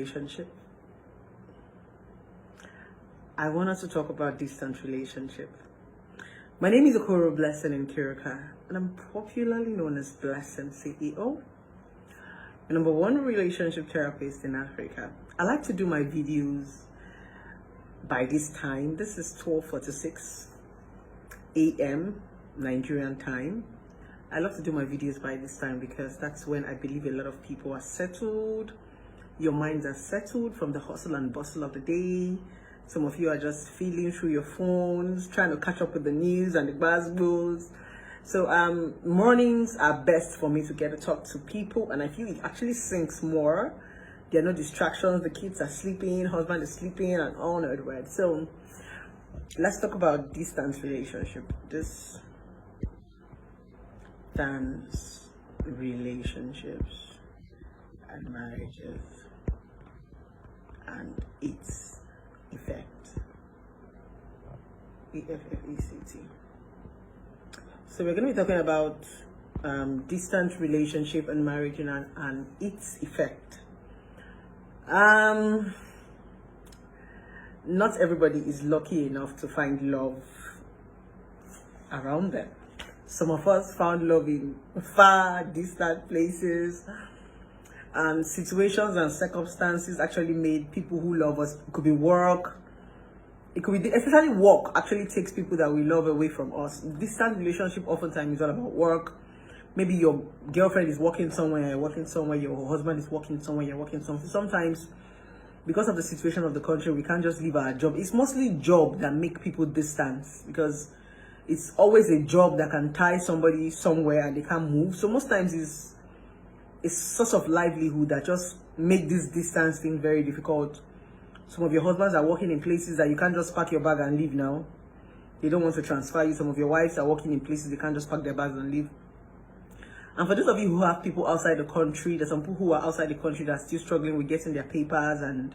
relationship. I want us to talk about distant relationship. My name is officialblessingceo, and I'm popularly known as Blessing CEO, the #1 relationship therapist in Africa. I like to do my videos by this time. This is 12:46 a.m. Nigerian time. I love to do my videos by this time because that's when I believe a lot of people are settled. Your minds are settled from the hustle and bustle of the day. Some of you are just feeling through your phones, trying to catch up with the news and the buzzwords. So mornings are best for me to get to talk to people, and I feel it actually sinks more. There are no distractions, the kids are sleeping, husband is sleeping, and all that, right? So let's talk about distance relationship. Distance relationships and marriages and its effect. EFFECT. So we're going to be talking about distant relationship and marriage and its effect. Not everybody is lucky enough to find love around them. Some of us found love in far distant places, and situations and circumstances actually made people who love us. It could be work, it could be, especially work actually takes people that we love away from us. Distant relationship oftentimes is all about work. Maybe your girlfriend is working somewhere, you're working somewhere, your husband is working somewhere, you're working somewhere. Sometimes, because of the situation of the country, we can't just leave our job. It's mostly job that make people distant, because it's always a job that can tie somebody somewhere and they can't move. So most times it's source of livelihood that just make this distance thing very difficult. Some of your husbands are working in places that you can't just pack your bag and leave now. They don't want to transfer you. Some of your wives are working in places they can't just pack their bags and leave. And for those of you who have people outside the country, there's some people who are outside the country that are still struggling with getting their papers and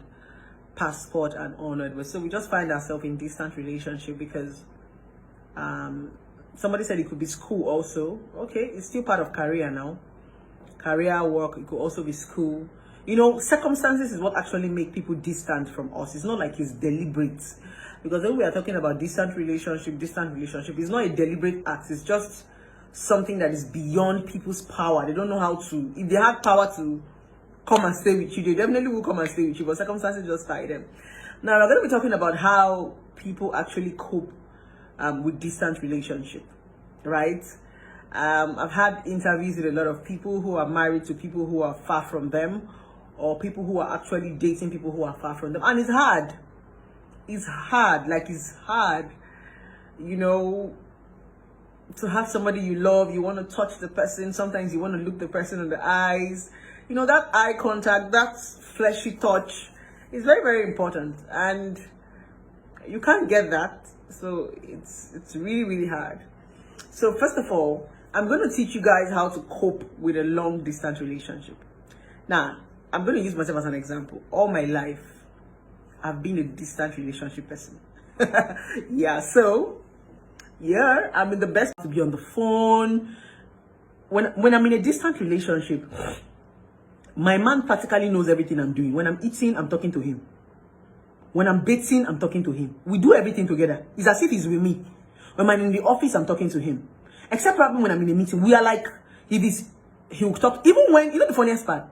passport and onward. So we just find ourselves in distant relationship because somebody said it could be school also. Okay, it's still part of career now. Career, work, it could also be school. You know, circumstances is what actually make people distant from us. It's not like it's deliberate. Because when we are talking about distant relationship, it's not a deliberate act. It's just something that is beyond people's power. They don't know how to. If they have power to come and stay with you, they definitely will come and stay with you. But circumstances just tie them. Now, we're going to be talking about how people actually cope with distant relationship, right? I've had interviews with a lot of people who are married to people who are far from them, or people who are actually dating people who are far from them, and it's hard. It's hard, you know, to have somebody you love. You want to touch the person. Sometimes you want to look the person in the eyes. You know, that eye contact, that fleshy touch is very, very important, and you can't get that. So it's really, really hard. So first of all, I'm going to teach you guys how to cope with a long distance relationship. Now, I'm going to use myself as an example. All my life, I've been a distant relationship person. Yeah, so yeah, I'm in the best to be on the phone. When I'm in a distant relationship, my man practically knows everything I'm doing. When I'm eating, I'm talking to him. When I'm bathing, I'm talking to him. We do everything together. It's as if he's with me. When I'm in the office, I'm talking to him. Except probably when I'm in a meeting, we are like, he'll talk. Even when, you know the funniest part?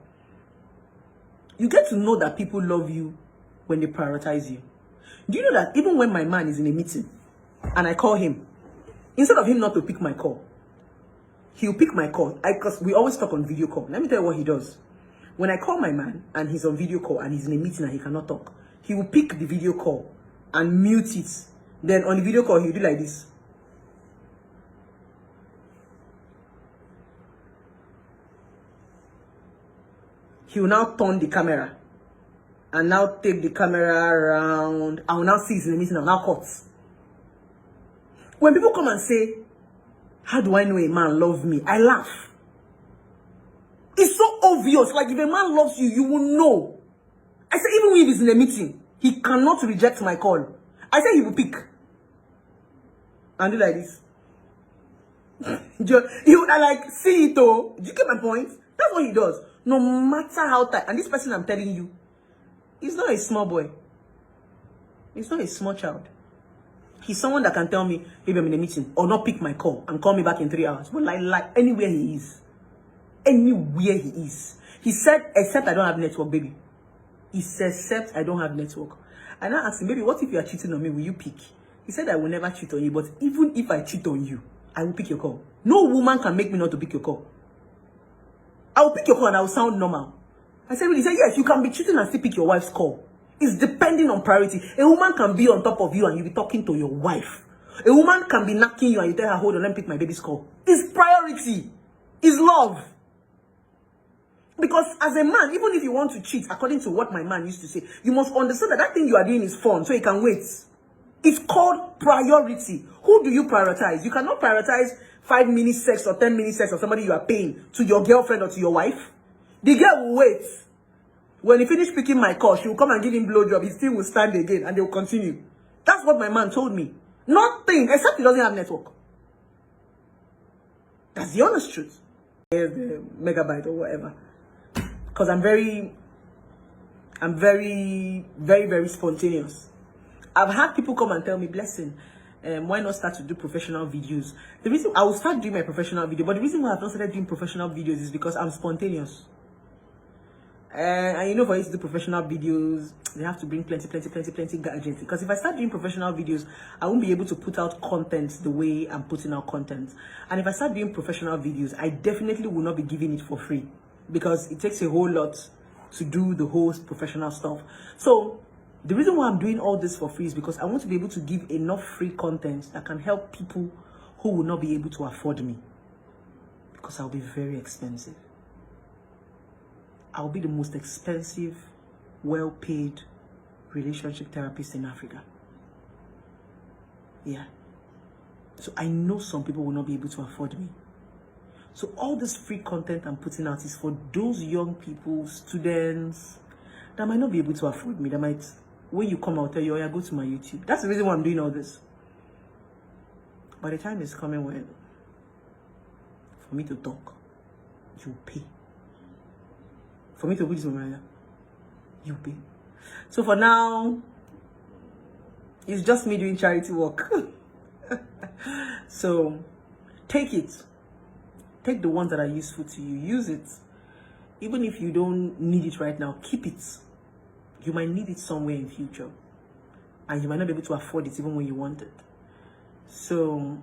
You get to know that people love you when they prioritize you. Do you know that even when my man is in a meeting and I call him, instead of him not to pick my call, he'll pick my call. Because we always talk on video call. Let me tell you what he does. When I call my man and he's on video call and he's in a meeting and he cannot talk, he will pick the video call and mute it. Then on the video call, he'll do like this. He will now turn the camera and now take the camera around. I will now see he's in the meeting and now cut. When people come and say, how do I know a man loves me? I laugh. It's so obvious. Like if a man loves you, you will know. I say even if he's in a meeting, he cannot reject my call. I say he will pick. And do like this. He would like, see it oh. Do you get my point? That's what he does. No matter how tight. And this person I'm telling you, He's not a small boy. He's not a small child. He's someone that can tell me, baby, I'm in a meeting, or not pick my call and call me back in 3 hours. But like anywhere he is. Anywhere he is. He said, except I don't have network, baby. He said, except I don't have network. And I asked him, baby, what if you are cheating on me? Will you pick? He said, I will never cheat on you. But even if I cheat on you, I will pick your call. No woman can make me not to pick your call. I will pick your call and I will sound normal. I said, really? He said, yes, you can be cheating and still pick your wife's call. It's depending on priority. A woman can be on top of you and you be talking to your wife. A woman can be knocking you and you tell her, hold on, let me pick my baby's call. It's priority. It's love. Because as a man, even if you want to cheat, according to what my man used to say, you must understand that that thing you are doing is fun, so you can wait. It's called priority. Who do you prioritize? You cannot prioritize 5 minutes sex or 10 minutes sex of somebody you are paying to your girlfriend or to your wife. The girl will wait. When he finish picking my call, she will come and give him blowjob. He still will stand again and they will continue. That's what my man told me. Nothing, except he doesn't have network. That's the honest truth. Here's the megabyte or whatever. Because I'm very, very spontaneous. I've had people come and tell me, Blessing, why not start to do professional videos? The reason I will start doing my professional video, but the reason why I've not started doing professional videos is because I'm spontaneous. And you know, for you to do professional videos, they have to bring plenty gadgets. Because if I start doing professional videos, I won't be able to put out content the way I'm putting out content. And if I start doing professional videos, I definitely will not be giving it for free. Because it takes a whole lot to do the whole professional stuff. So the reason why I'm doing all this for free is because I want to be able to give enough free content that can help people who will not be able to afford me. Because I'll be very expensive. I'll be the most expensive, well-paid relationship therapist in Africa. Yeah. So I know some people will not be able to afford me. So all this free content I'm putting out is for those young people, students, that might not be able to afford me. That might, when you come, I'll tell you, oh yeah, go to my YouTube. That's the reason why I'm doing all this. By the time is coming when, for me to talk, you pay. For me to put this on you pay. So for now, it's just me doing charity work. So take it. Take the ones that are useful to you. Use it. Even if you don't need it right now, keep it. You might need it somewhere in future. And you might not be able to afford it even when you want it. So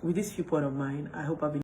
with this viewpoint of mine, I hope I've been